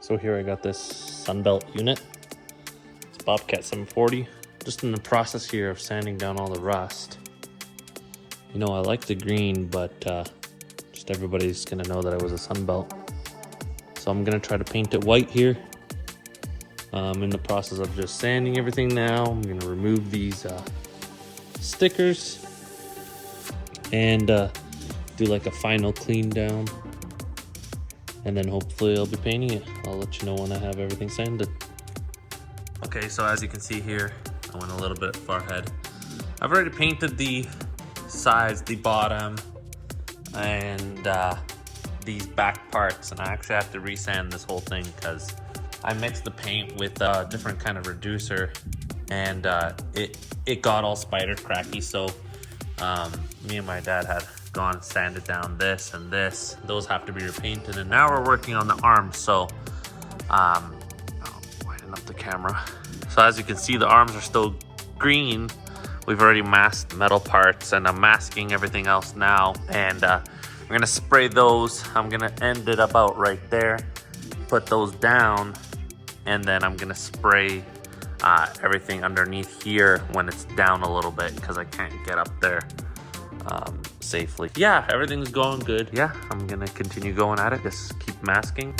So here I got this Sunbelt unit. It's Bobcat 740. Just in the process here of sanding down all the rust. You know, I like the green, but just everybody's gonna know that it was a Sunbelt. So I'm gonna try to paint it white here. I'm in the process of just sanding everything now. I'm gonna remove these stickers and do like a final clean down. And then hopefully I'll be painting it. I'll let you know when I have everything sanded. Okay, so as you can see here, I went a little bit far ahead. I've already painted the sides, the bottom, and these back parts. And I actually have to resand this whole thing because I mixed the paint with a different kind of reducer, and it got all spider cracky. So me and my dad had gone and sanded down this and this. Those have to be repainted, and now we're working on the arms. So widen up the camera. So as you can see, the arms are still green. We've already masked metal parts, and I'm masking everything else now. And I'm gonna spray those. I'm gonna end it about right there, put those down, and then I'm gonna spray everything underneath here when it's down a little bit, because I can't get up there safely. Yeah, everything's going good. Yeah, I'm gonna continue going at it. Just keep masking.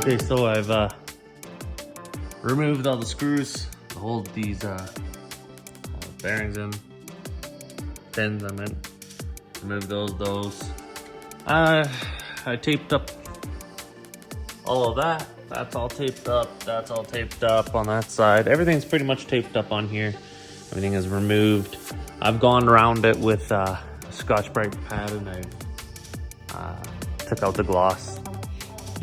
Okay, so I've removed all the screws to hold these bearings in, pins I meant. Remove those. I taped up all of that. That's all taped up. That's all taped up on that side. Everything's pretty much taped up on here. Everything is removed. I've gone around it with a Scotch-Brite pad, and I took out the gloss.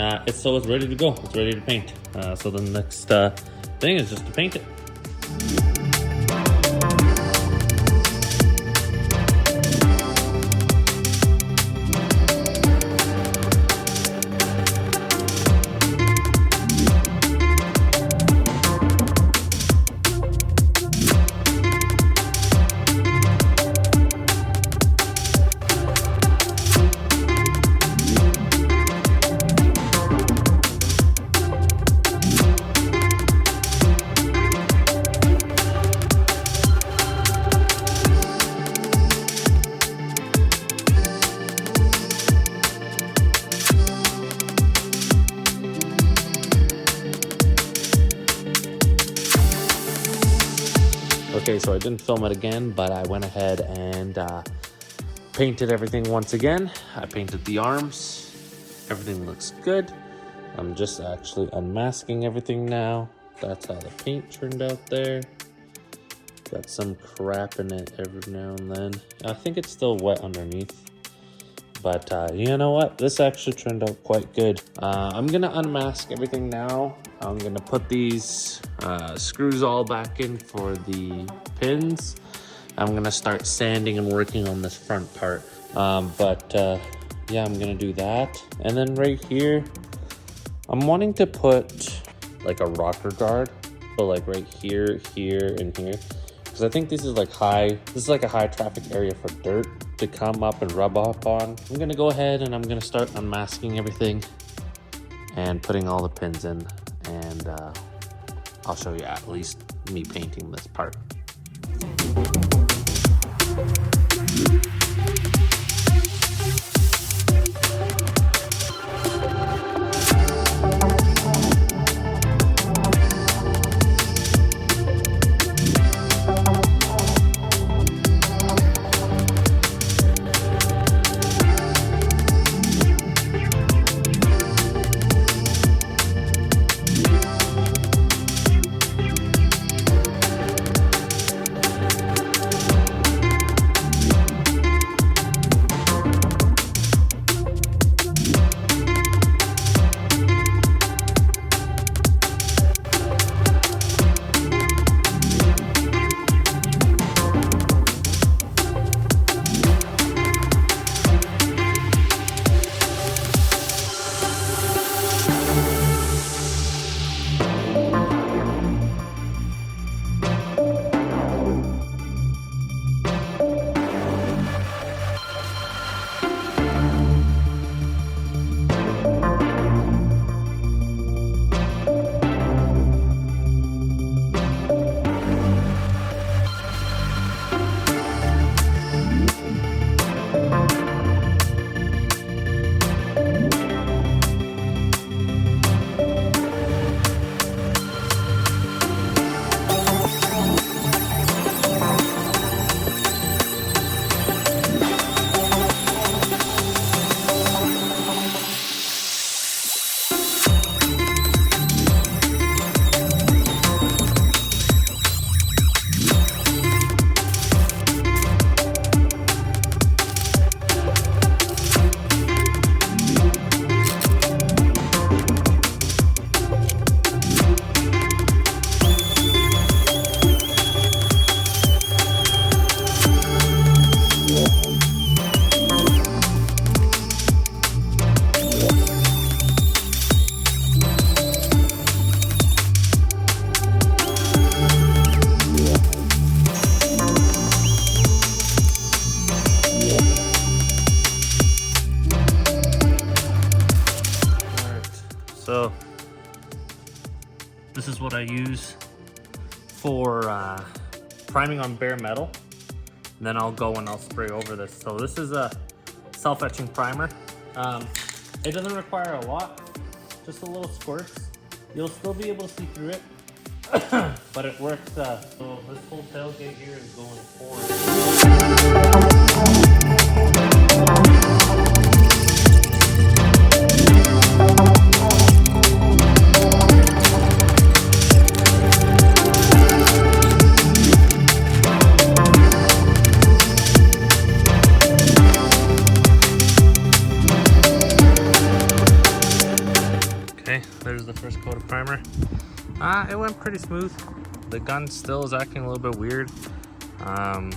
It's ready to go. It's ready to paint. So the next thing is just to paint it. Okay, so I didn't film it again, but I went ahead and painted everything once again. I painted the arms. Everything looks good. I'm just actually unmasking everything now. That's how the paint turned out there. Got some crap in it every now and then. I think it's still wet underneath. But you know what? This actually turned out quite good. I'm gonna unmask everything now. I'm gonna put these screws all back in for the pins. I'm gonna start sanding and working on this front part. Yeah, I'm gonna do that. And then right here, I'm wanting to put like a rocker guard. So like right here, here, and here. Because I think this is like a high traffic area for dirt to come up and rub off on. I'm gonna go ahead and I'm gonna start unmasking everything and putting all the pins in. And I'll show you at least me painting this part. So this is what I use for priming on bare metal. And then I'll go and I'll spray over this. So this is a self-etching primer. It doesn't require a lot, just a little squirts. You'll still be able to see through it, but it works. So this whole tailgate here is going forward. There's the first coat of primer. It went pretty smooth. The gun still is acting a little bit weird. I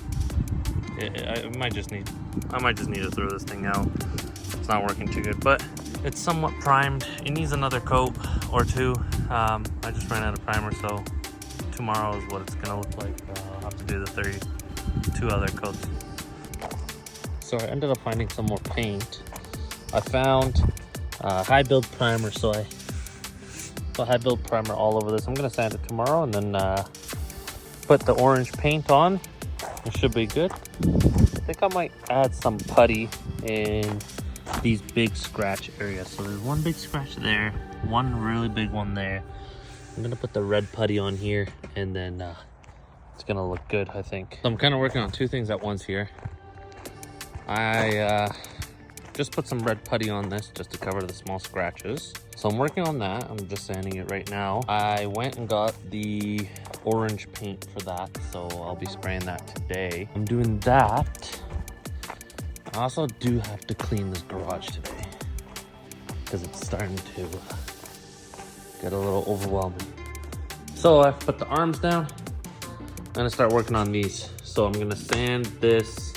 might just need to throw this thing out. It's not working too good, but it's somewhat primed. It needs another coat or two. I just ran out of primer, so tomorrow is what it's gonna look like. I'll have to do the 32 other coats. So I ended up finding some more paint. I found high build primer, so I put high build primer all over this. I'm gonna sand it tomorrow and then put the orange paint on. It should be good. I think I might add some putty in these big scratch areas. So there's one big scratch there, one really big one there. I'm gonna put the red putty on here and then it's gonna look good, I think. So I'm kind of working on two things at once here. I just put some red putty on this just to cover the small scratches. So I'm working on that. I'm just sanding it right now. I went and got the orange paint for that, so I'll be spraying that today. I'm doing that. I also do have to clean this garage today because it's starting to get a little overwhelming. So I've put the arms down. I'm gonna start working on these. So I'm gonna sand this.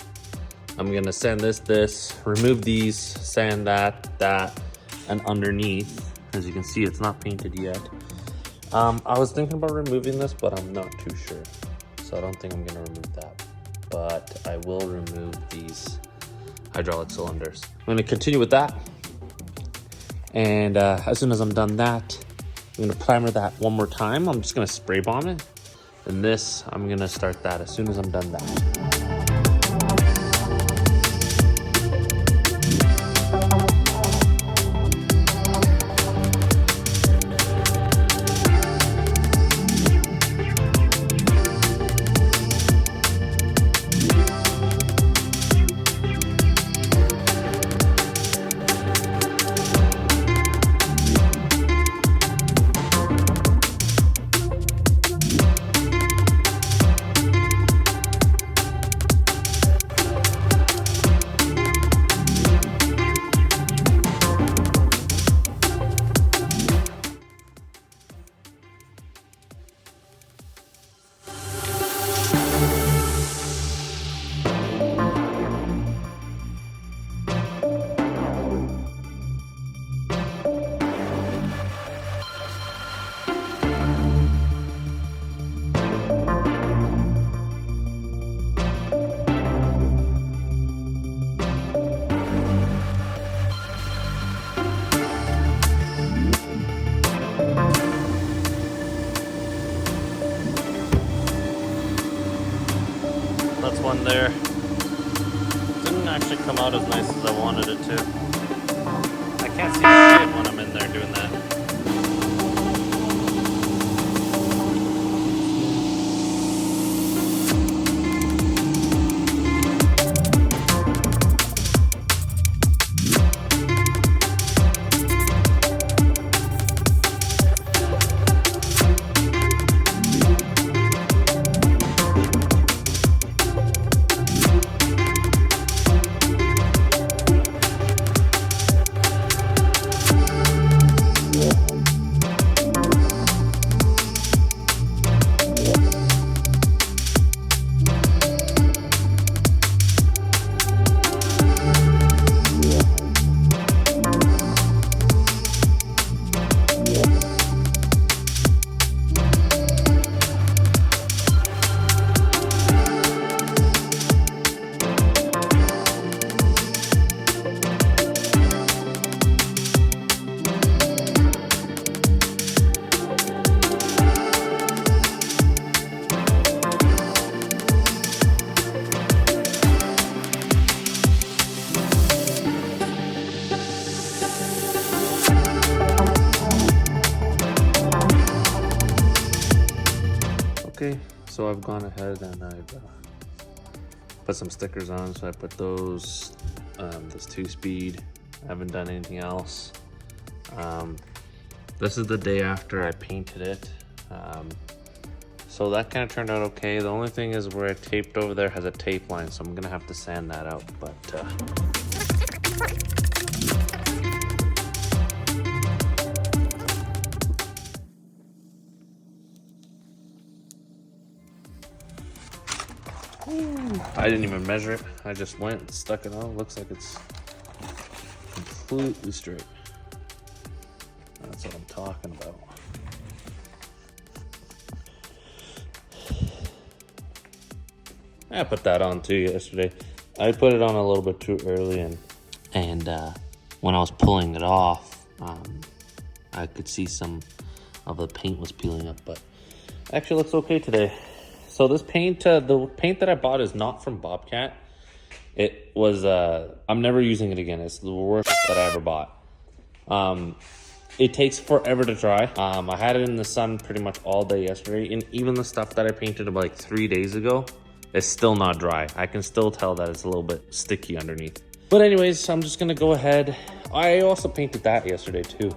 I'm gonna sand this, remove these, sand that, and underneath. As you can see, it's not painted yet. I was thinking about removing this, but I'm not too sure. So I don't think I'm gonna remove that. But I will remove these hydraulic cylinders. I'm gonna continue with that. And as soon as I'm done that, I'm gonna primer that one more time. I'm just gonna spray bomb it. And this, I'm gonna start that as soon as I'm done that. That's one there. Didn't actually come out as nice as I wanted it to. I can't see the shit when I'm in there doing that. Okay, so I've gone ahead and I've put some stickers on. So I put those, this 2-speed. I haven't done anything else. This is the day after I painted it. So that kind of turned out okay. The only thing is where I taped over there has a tape line, so I'm gonna have to sand that out, but I didn't even measure it. I just went and stuck it on. Looks like it's completely straight. That's what I'm talking about. I put that on too yesterday. I put it on a little bit too early, and when I was pulling it off, I could see some of the paint was peeling up, but actually looks okay today. So this paint, the paint that I bought is not from Bobcat. It was, I'm never using it again. It's the worst that I ever bought. It takes forever to dry. I had it in the sun pretty much all day yesterday, and even the stuff that I painted like 3 days ago is still not dry. I can still tell that it's a little bit sticky underneath. But anyways, I'm just gonna go ahead. I also painted that yesterday too,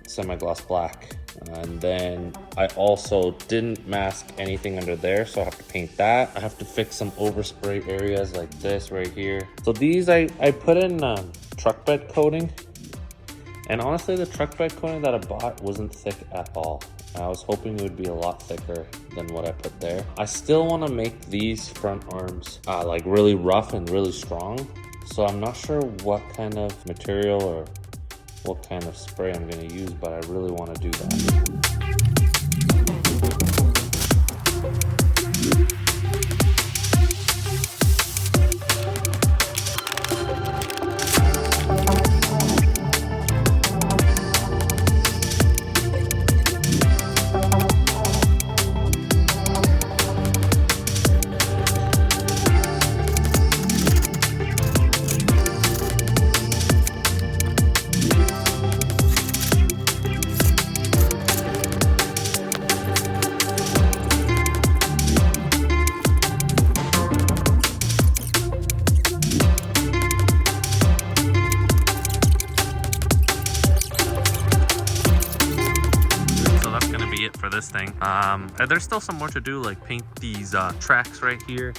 semi-gloss black. And then I also didn't mask anything under there, so I have to paint that. I have to fix some overspray areas like this right here. So these I put in truck bed coating. And honestly, the truck bed coating that I bought wasn't thick at all. I was hoping it would be a lot thicker than what I put there. I still want to make these front arms like really rough and really strong. So I'm not sure what kind of material or what kind of spray I'm going to use, but I really want to do that. For this thing, there's still some more to do, like paint these tracks right here,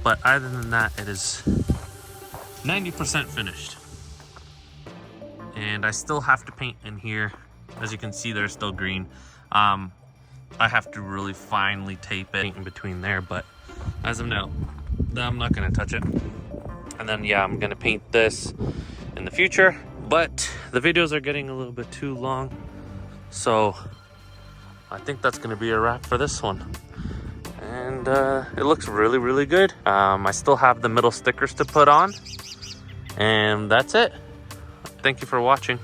but other than that, it is 90% finished. And I still have to paint in here. As you can see, there's still green. I have to really finely tape it in between there, but as of now, I'm not gonna touch it. And then yeah, I'm gonna paint this in the future, but the videos are getting a little bit too long. So I think that's going to be a wrap for this one. And it looks really, really good. I still have the middle stickers to put on. And that's it. Thank you for watching.